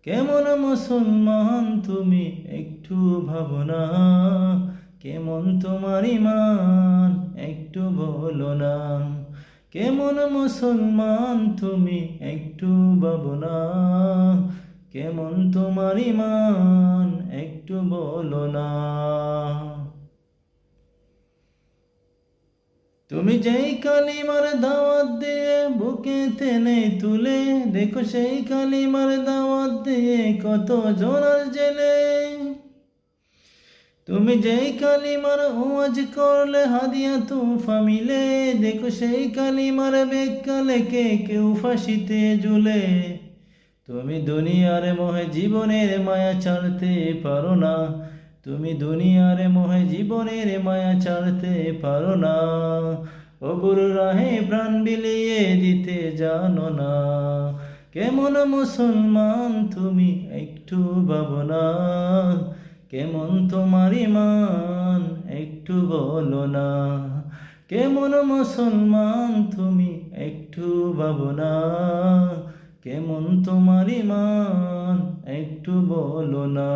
কেমন মুসলমান তুমি একটু ভাবো না, কেমন তোমার ঈমান একটু বলো না। কেমন মুসলমান তুমি একটু ভাবো না, কেমন তোমার ঈমান একটু বলো না। তুমি যেই কালিমার দাওয়াত দিয়ে বুকে টেনে তুলে, দেখো সেই কালিমার দাওয়াত দিয়ে কত জোনার জেলে। তুমি যেই কালিমার ওয়াজ করলে হাদিয়া তুফা মিলে, দেখো সেই কালিমার ব্যাখ্যা লেখে কেউ ফাঁসিতে ঝুলে। তুমি দুনিয়ার মোহে জীবনের মায়া ছাড়তে পারো না, তুমি দুনিয়ার মোহে জীবনের মায়া ছাড়তে পারো না। অবুর রাহে প্রাণ বিলিয়ে দিতে জানো না। কেমন মুসলমান তুমি একটু ভাবো না, কেমন তোমার ঈমান একটু বলো না। কেমন মুসলমান তুমি একটু ভাবো না, কেমন তোমার ঈমান একটু বলো না।